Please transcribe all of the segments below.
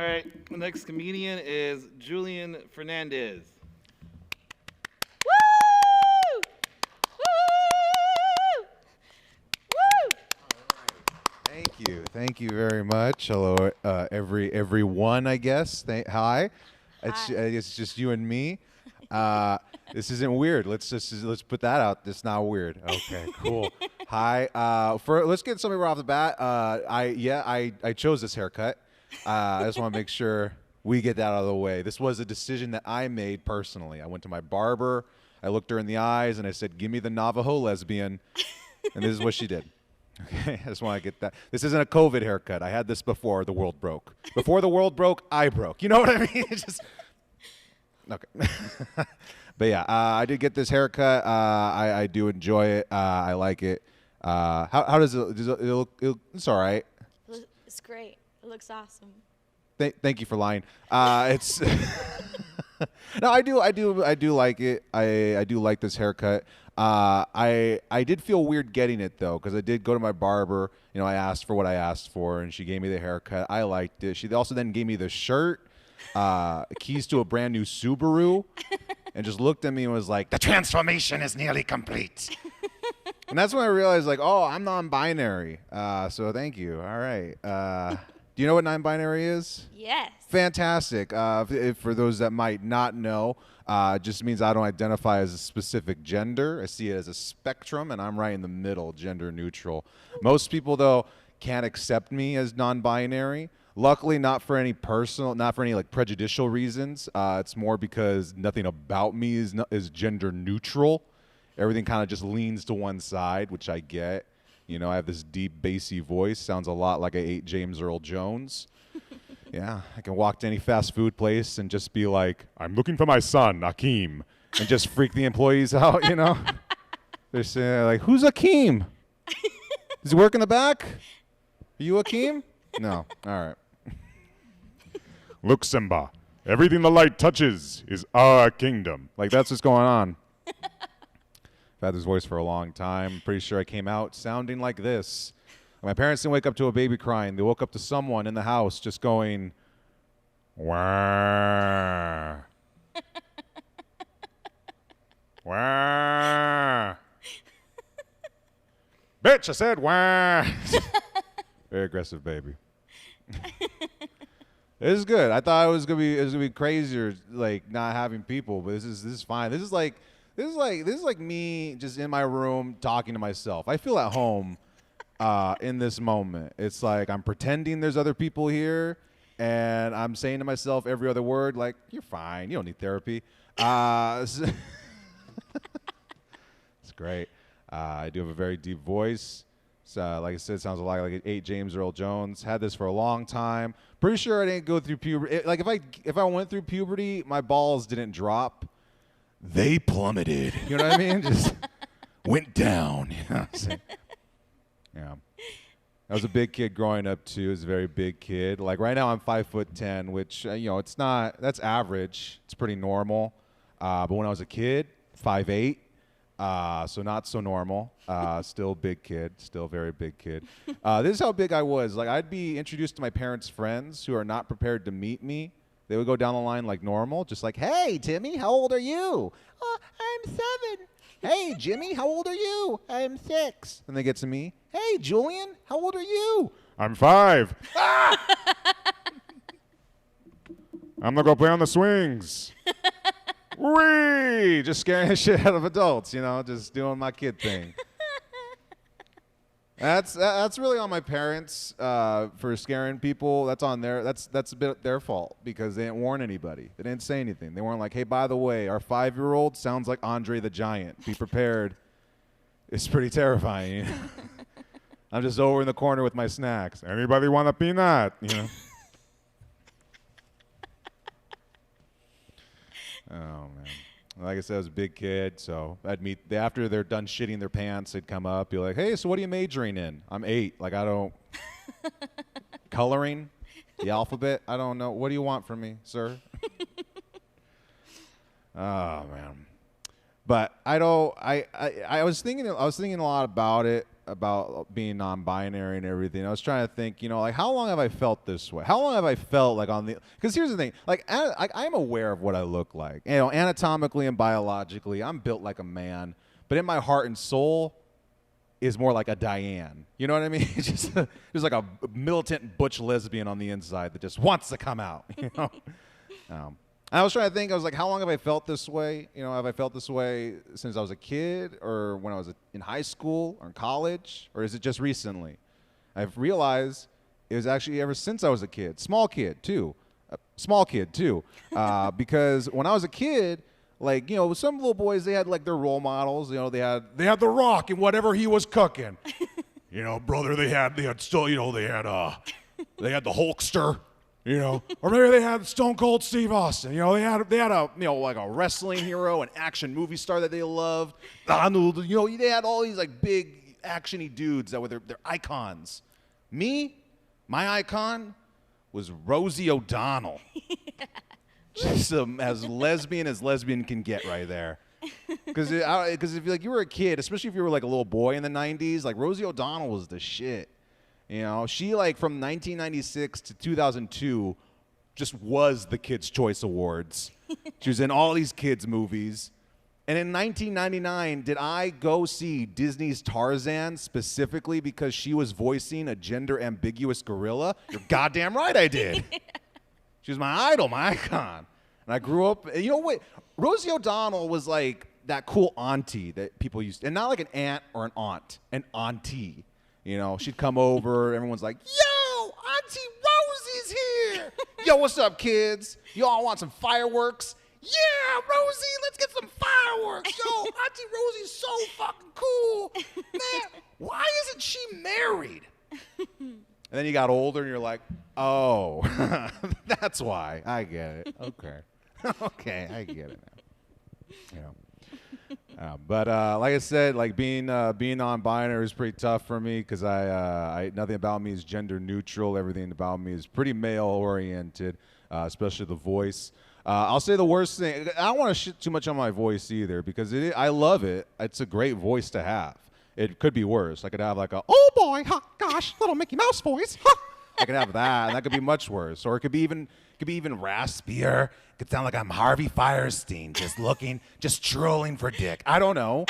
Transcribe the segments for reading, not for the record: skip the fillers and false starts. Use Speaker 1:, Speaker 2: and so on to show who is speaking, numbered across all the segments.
Speaker 1: right, the next comedian is Julian Fernandez.
Speaker 2: Woo! Woo! Woo!
Speaker 3: Thank you very much. Hello, everyone. I guess. Hi. It's just you and me. This isn't weird. Let's put that out. It's not weird. Okay, cool. Hi. Let's get something right off the bat. I chose this haircut. I just want to make sure we get that out of the way. This was a decision that I made personally. I went to my barber. I looked her in the eyes and I said, "Give me the Navajo lesbian," and this is what she did. Okay, I just want to get that. This isn't a COVID haircut. I had this before the world broke. Before the world broke, I broke. You know what I mean? It's just okay. But yeah, I did get this haircut. I do enjoy it. I like it. How does it? Does it look? It's all right.
Speaker 2: It's great. It looks awesome.
Speaker 3: Thank you for lying. It's no, I do like it. I do like this haircut. I did feel weird getting it though, because I did go to my barber. You know, I asked for what I asked for, and she gave me the haircut. I liked it. She also then gave me the shirt, keys to a brand new Subaru, and just looked at me and was like, "The transformation is nearly complete." And that's when I realized, like, oh, I'm non-binary. So thank you. All right. Do you know what non-binary is?
Speaker 2: Yes.
Speaker 3: Fantastic. For those that might not know, it just means I don't identify as a specific gender. I see it as a spectrum, and I'm right in the middle, gender neutral. Most people, though, can't accept me as non-binary. Luckily, not for any like prejudicial reasons. It's more because nothing about me is gender neutral. Everything kind of just leans to one side, which I get. You know, I have this deep, bassy voice. Sounds a lot like I ate James Earl Jones. Yeah, I can walk to any fast food place and just be like, "I'm looking for my son, Akeem," and just freak the employees out, you know? They're saying, like, "Who's Akeem? Does he work in the back? Are you Akeem?" No. All right. "Look, Simba, everything the light touches is our kingdom." Like, that's what's going on. I've had this voice for a long time. I'm pretty sure I came out sounding like this. My parents didn't wake up to a baby crying. They woke up to someone in the house just going, "Wah." Wah. Bitch, I said wah. Very aggressive baby. This is good. I thought it was gonna be crazier, like not having people, but this is fine. This is like me just in my room talking to myself. I feel at home in this moment. It's like I'm pretending there's other people here, and I'm saying to myself every other word, like, "You're fine. You don't need therapy." It's great. I do have a very deep voice. So, like I said, it sounds a lot like it ate James Earl Jones. Had this for a long time. Pretty sure I didn't go through puberty. Like if I went through puberty, my balls didn't drop. They plummeted. You know what I mean? Just went down. You know what I'm saying? Yeah. I was a big kid growing up too. I was a very big kid. Like right now I'm 5'10", which it's not. That's average. It's pretty normal. But when I was a kid, 5'8". So not so normal. Still big kid. Still very big kid. This is how big I was. Like I'd be introduced to my parents' friends who are not prepared to meet me. They would go down the line like normal, just like, "Hey, Timmy, how old are you?" "I'm 7. "Hey, Jimmy, how old are you?" "I'm 6. And they get to me. "Hey, Julian, how old are you?" "I'm 5. Ah! "I'm gonna go play on the swings." Whee! Just scaring the shit out of adults, just doing my kid thing. That's really on my parents for scaring people. That's on that's a bit their fault because they didn't warn anybody. They didn't say anything. They weren't like, "Hey, by the way, our 5-year-old sounds like Andre the Giant. Be prepared." It's pretty terrifying. I'm just over in the corner with my snacks. "Anybody want a peanut?" Oh man. Like I said, I was a big kid, so I'd meet after they're done shitting their pants. They'd come up, be like, "Hey, so what are you majoring in?" "I'm 8. Like I don't coloring, the alphabet. I don't know. What do you want from me, sir?" Oh man. But I don't. I was thinking a lot about it. about being non-binary and everything, I was trying to think, like how long have I felt this way? How long have I felt like because here's the thing, like I'm aware of what I look like. Anatomically and biologically, I'm built like a man, but in my heart and soul is more like a Diane. You know what I mean? Just like a militant butch lesbian on the inside that just wants to come out, I was trying to think, I was like, how long have I felt this way? Have I felt this way since I was a kid or when I was in high school or in college? Or is it just recently? I've realized it was actually ever since I was a kid. Small kid, too. Because when I was a kid, like, some little boys, they had, like, their role models. They had The Rock and whatever he was cooking. Brother, they had the Hulkster. Or maybe they had Stone Cold Steve Austin. They had a like a wrestling hero, an action movie star that they loved. Arnold. They had all these like big actiony dudes that were their icons. Me, my icon was Rosie O'Donnell. Just as lesbian can get right there. Because if you were a kid, especially if you were like a little boy in the '90s, like Rosie O'Donnell was the shit. She like from 1996 to 2002 just was the Kids' Choice Awards. She was in all these kids' movies. And in 1999, did I go see Disney's Tarzan specifically because she was voicing a gender-ambiguous gorilla? You're goddamn right I did. She was my idol, my icon. And I grew up, and Rosie O'Donnell was like that cool auntie that people used to, and not like an aunt or an aunt, an auntie. She'd come over, everyone's like, yo, Auntie Rosie's here. Yo, what's up, kids? Y'all want some fireworks? Yeah, Rosie, let's get some fireworks. Yo, Auntie Rosie's so fucking cool. Man, why isn't she married? And then you got older and you're like, oh, that's why. I get it. Okay. Okay, I get it now. But like I said, like being non-binary is pretty tough for me because I nothing about me is gender neutral. Everything about me is pretty male oriented, especially the voice. I'll say the worst thing. I don't want to shit too much on my voice either because I love it. It's a great voice to have. It could be worse. I could have like a oh boy, ha, gosh, little Mickey Mouse voice. Ha. I could have that, and that could be much worse. Or it could be even raspier. It could sound like I'm Harvey Firestein, just trolling for dick. I don't know.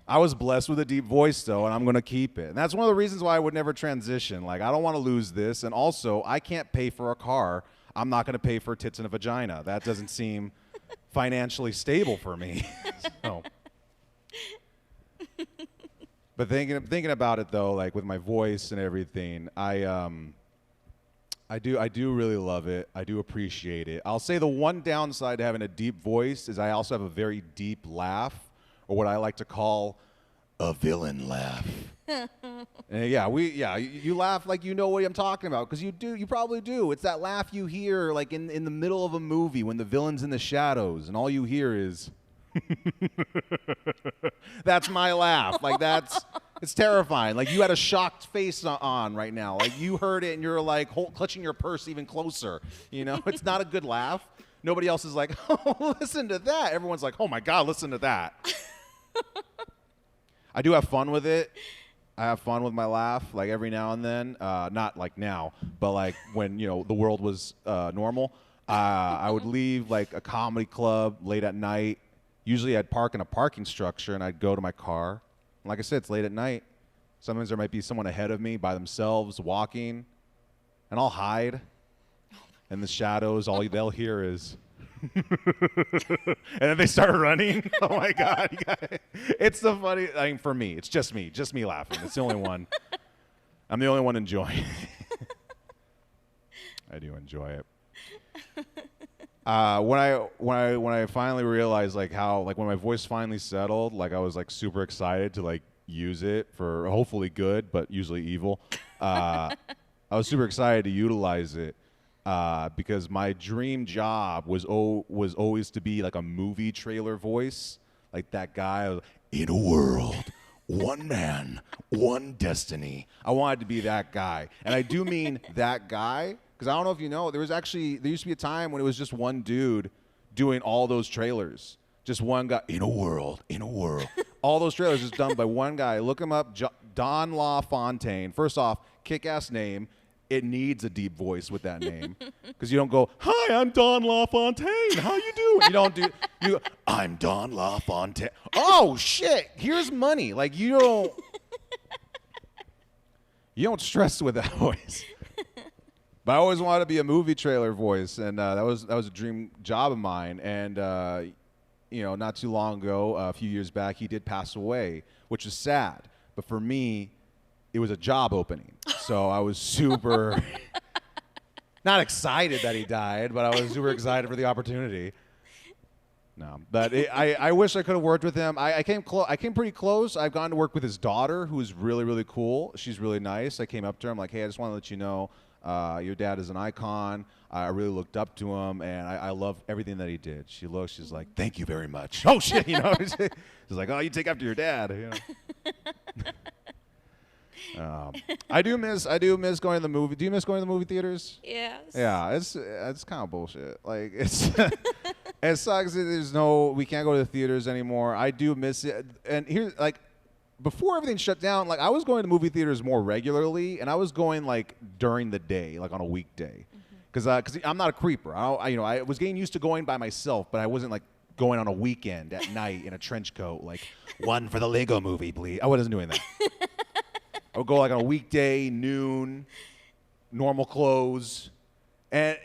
Speaker 3: I was blessed with a deep voice, though, and I'm going to keep it. And that's one of the reasons why I would never transition. Like, I don't want to lose this. And also, I can't pay for a car. I'm not going to pay for tits and a vagina. That doesn't seem financially stable for me. So. But thinking about it, though, like with my voice and everything, I do really love it. I do appreciate it. I'll say the one downside to having a deep voice is I also have a very deep laugh, or what I like to call a villain laugh. You laugh like you know what I'm talking about because you probably do. It's that laugh you hear like in the middle of a movie when the villain's in the shadows and all you hear is that's my laugh. Like it's terrifying. Like you had a shocked face on right now. Like you heard it and you're like clutching your purse even closer. It's not a good laugh. Nobody else is like, oh, listen to that. Everyone's like, oh my God, listen to that. I do have fun with it. I have fun with my laugh, like every now and then. Not like now, but like when the world was normal. I would leave like a comedy club late at night. Usually I'd park in a parking structure and I'd go to my car. And like I said, it's late at night. Sometimes there might be someone ahead of me by themselves walking, and I'll hide. In the shadows, all they'll hear is, and then they start running. Oh my God! It's so funny. I mean, for me, it's just me laughing. It's the only one. I'm the only one enjoying it. I do enjoy it. When I finally realized like how like when my voice finally settled, like I was like super excited to like use it for hopefully good, but usually evil. I was super excited to utilize it because my dream job was always to be like a movie trailer voice, like that guy in a world. One man, one destiny. I wanted to be that guy. And I do mean that guy, because I don't know if you know, there used to be a time when it was just one dude doing all those trailers. Just one guy, in a world, All those trailers just done by one guy. Look him up, Don LaFontaine. First off, kick-ass name. It needs a deep voice with that name because you don't go, "Hi, I'm Don LaFontaine. How you doing?" You don't do. You go, "I'm Don LaFontaine." Oh shit! Here's money. Like you don't stress with that voice. But I always wanted to be a movie trailer voice, and that was a dream job of mine. And not too long ago, a few years back, he did pass away, which is sad. But for me, it was a job opening. So I was super, not excited that he died, but I was super excited for the opportunity. No, but I wish I could have worked with him. I came pretty close. I've gotten to work with his daughter, who is really, really cool. She's really nice. I came up to her. I'm like, "Hey, I just want to let you know, your dad is an icon. I really looked up to him, and I love everything that he did." She's like, "Thank you very much." Oh shit, She's like, "Oh, you take after your dad." I do miss going to the movie. Do you miss going to the movie theaters?
Speaker 2: Yes.
Speaker 3: Yeah, it's kind of bullshit. Like it's it sucks that we can't go to the theaters anymore. I do miss it. And here, like, before everything shut down, like I was going to movie theaters more regularly, and I was going like during the day, like on a weekday, because I'm not a creeper. I was getting used to going by myself, but I wasn't like going on a weekend at night in a trench coat, like one for the Lego movie, please. I wasn't doing that. I would go like on a weekday, noon, normal clothes, and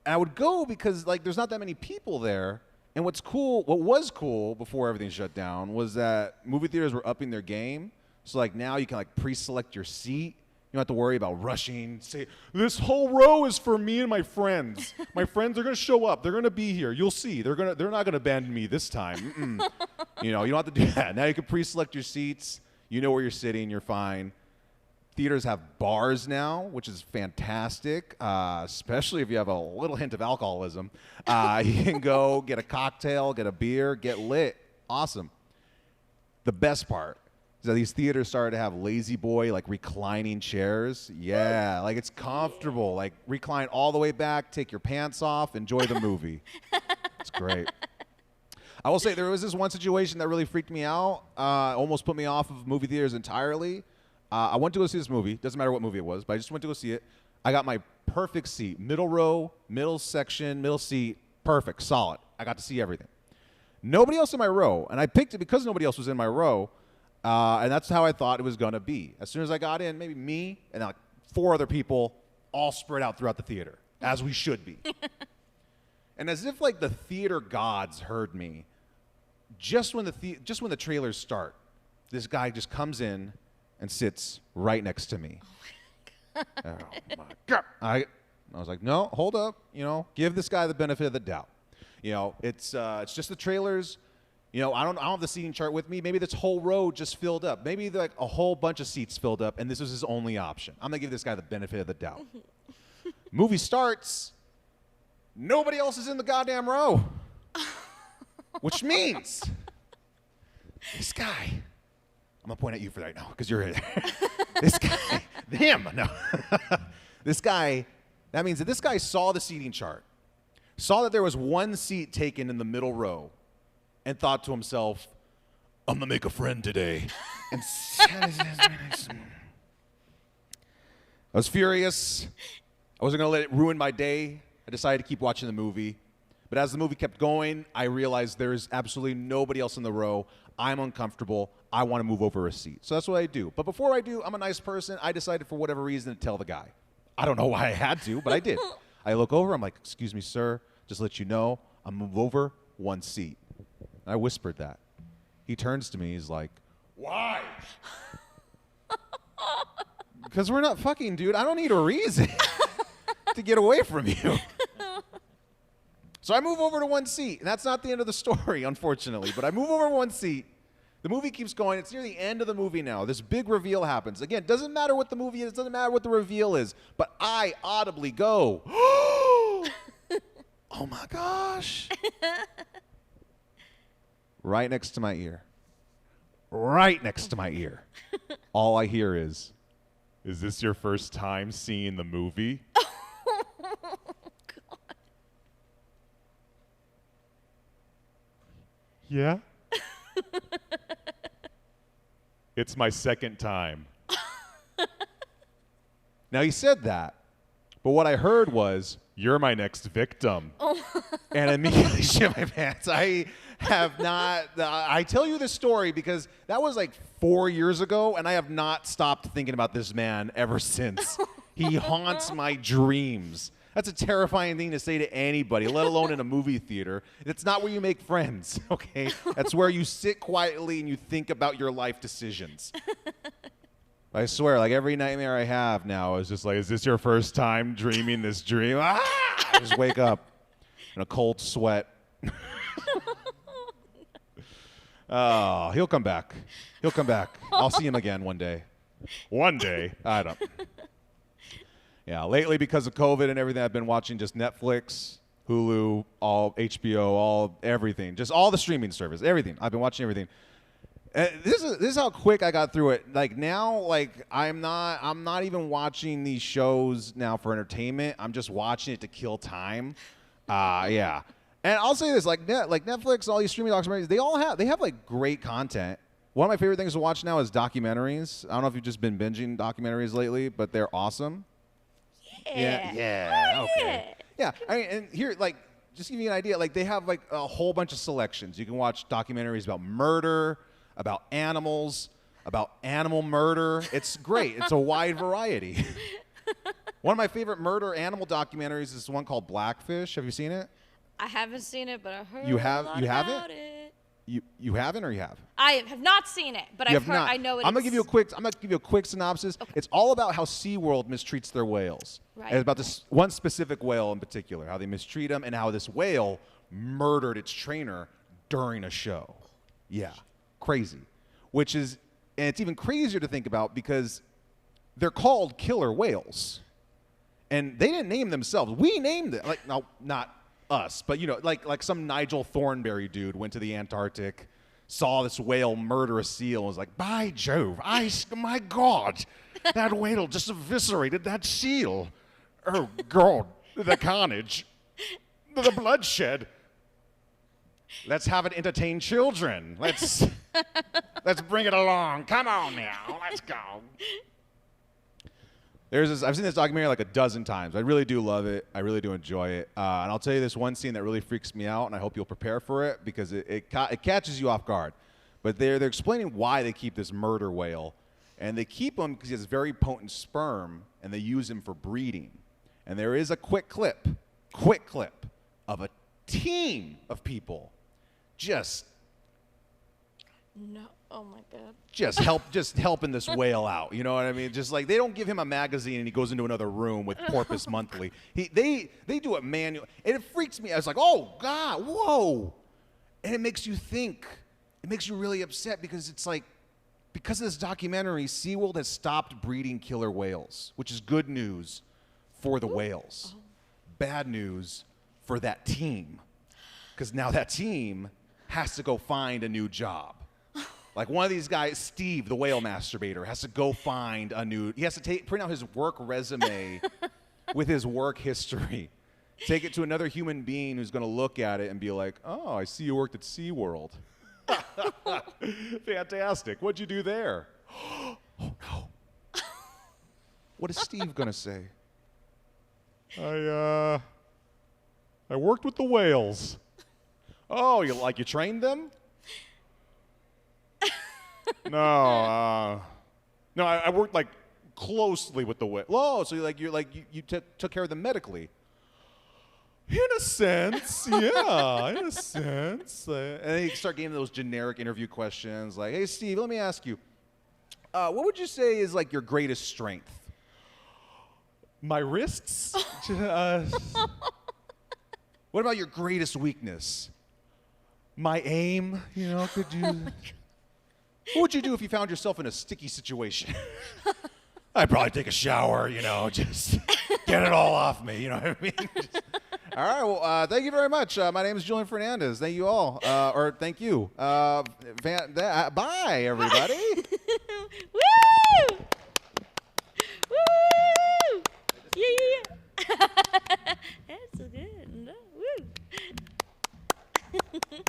Speaker 3: I would go because like there's not that many people there. And what was cool before everything shut down was that movie theaters were upping their game. So like now you can like pre-select your seat. You don't have to worry about rushing. Say, "This whole row is for me and my friends. My friends are gonna show up. They're gonna be here. You'll see. They're not gonna abandon me this time." You don't have to do that. Now you can pre-select your seats. You know where you're sitting. You're fine. Theaters have bars now, which is fantastic, especially if you have a little hint of alcoholism. You can go get a cocktail, get a beer, get lit. Awesome. The best part is that these theaters started to have lazy boy, like reclining chairs. Yeah, like it's comfortable. Like recline all the way back, take your pants off, enjoy the movie. It's great. I will say there was this one situation that really freaked me out, almost put me off of movie theaters entirely. I went to go see this movie. Doesn't matter what movie it was, but I just went to go see it. I got my perfect seat. Middle row, middle section, middle seat. Perfect. Solid. I got to see everything. Nobody else in my row. And I picked it because nobody else was in my row. And that's how I thought it was going to be. As soon as I got in, maybe me and like 4 other people all spread out throughout the theater, as we should be. And as if like the theater gods heard me, just when the trailers start, this guy just comes in and sits right next to me. Oh my God. I was like, "No, hold up. Give this guy the benefit of the doubt. It's just the trailers. I don't have the seating chart with me. Maybe this whole row just filled up. Maybe like a whole bunch of seats filled up, and this was his only option. I'm gonna give this guy the benefit of the doubt." Movie starts. Nobody else is in the goddamn row, which means this guy. I'm going to point at you for right now because you're there. This guy, no. This guy, that means that this guy saw the seating chart, saw that there was one seat taken in the middle row, and thought to himself, "I'm going to make a friend today." And I was furious. I wasn't going to let it ruin my day. I decided to keep watching the movie. But as the movie kept going, I realized there is absolutely nobody else in the row. I'm uncomfortable. I want to move over a seat. So that's what I do. But before I do, I'm a nice person. I decided for whatever reason to tell the guy. I don't know why I had to, but I did. I look over. I'm like, "Excuse me, sir. Just let you know, I'll move over one seat." And I whispered that. He turns to me. He's like, "Why?" "Because we're not fucking, dude. I don't need a reason to get away from you." So I move over to one seat, and that's not the end of the story, unfortunately. But I move over one seat. The movie keeps going. It's near the end of the movie now. This big reveal happens. Again, doesn't matter what the movie is. Doesn't matter what the reveal is. But I audibly go, "Oh my gosh." Right next to my ear. Right next to my ear. All I hear is this your first time seeing the movie?" "Yeah." It's my second time. Now, he said that, but what I heard was, you're my next victim. And I immediately shit my pants. I have not, I tell you this story because that was like 4 years ago, and I have not stopped thinking about this man ever since. He haunts my dreams. That's a terrifying thing to say to anybody, let alone in a movie theater. It's not where you make friends, okay? That's where you sit quietly and you think about your life decisions. I swear, like every nightmare I have now is just like, is this your first time dreaming this dream? Ah! I just wake up in a cold sweat. Oh, he'll come back. He'll come back. I'll see him again one day. One day. I don't. Yeah, lately because of COVID and everything, I've been watching just Netflix, Hulu, all HBO, all everything. Just all the streaming service, everything. I've been watching everything. This is how quick I got through it. Like now, like I'm not even watching these shows now for entertainment. I'm just watching it to kill time. Yeah. And I'll say this, like Netflix, all these streaming documentaries, they have like great content. One of my favorite things to watch now is documentaries. I don't know if you've just been binging documentaries lately, but they're awesome. Yeah. Okay. Yeah. I mean, and here, like, just to give you an idea, like they have like a whole bunch of selections. You can watch documentaries about murder, about animals, about animal murder. It's great. It's a wide variety. One of my favorite murder animal documentaries is one called Blackfish. Have you seen it?
Speaker 2: I haven't seen it, but I heard
Speaker 3: You
Speaker 2: a lot
Speaker 3: haven't?
Speaker 2: about it.
Speaker 3: You haven't or you have?
Speaker 2: I have not seen it, but
Speaker 3: You
Speaker 2: I've
Speaker 3: have
Speaker 2: heard.
Speaker 3: not.
Speaker 2: I know it.
Speaker 3: I'm gonna give you a quick synopsis.
Speaker 2: Okay.
Speaker 3: It's all about how SeaWorld mistreats their whales.
Speaker 2: Right.
Speaker 3: And it's about this one specific whale in particular, how they mistreat them, and how this whale murdered its trainer during a show. Yeah, crazy. And it's even crazier to think about because they're called killer whales, and they didn't name themselves. We named it. Like, no, not us, but you know, like some Nigel Thornberry dude went to the Antarctic, saw this whale murder a seal, and was like, by Jove, my God, that whale just eviscerated that seal. Oh God, the carnage, the bloodshed. Let's have it entertain children. Let's bring it along. Come on now, let's go. I've seen this documentary like a dozen times. I really do love it. I really do enjoy it. And I'll tell you this one scene that really freaks me out, and I hope you'll prepare for it because it catches you off guard. But they're explaining why they keep this murder whale, and they keep him because he has very potent sperm, and they use him for breeding. And there is a quick clip of a team of people just
Speaker 2: No. Oh my God.
Speaker 3: just helping this whale out. You know what I mean? Just like they don't give him a magazine and he goes into another room with Porpoise Monthly. They do it manually, and it freaks me. I was like, oh God, whoa, and it makes you think. It makes you really upset because it's like, because of this documentary, SeaWorld has stopped breeding killer whales, which is good news for the whales. Bad news for that team, because now that team has to go find a new job. Like one of these guys, Steve, the whale masturbator, has to go find he has to print out his work resume with his work history, take it to another human being who's going to look at it and be like, oh, I see you worked at SeaWorld. Fantastic. What'd you do there? Oh, no. What is Steve going to say? I worked with the whales. Oh, you trained them? No, I worked like closely with the whale. Oh, so you took care of them medically. In a sense, yeah, in a sense. And then you start getting those generic interview questions like, hey, Steve, let me ask you, what would you say is like your greatest strength? My wrists? What about your greatest weakness? My aim, could you... What would you do if you found yourself in a sticky situation? I'd probably take a shower, just get it all off me, you know what I mean? All right, well, thank you very much. My name is Julian Fernandez. Thank you all. Or thank you. Bye, everybody.
Speaker 2: Woo! Woo! Yeah. That's so good. Woo!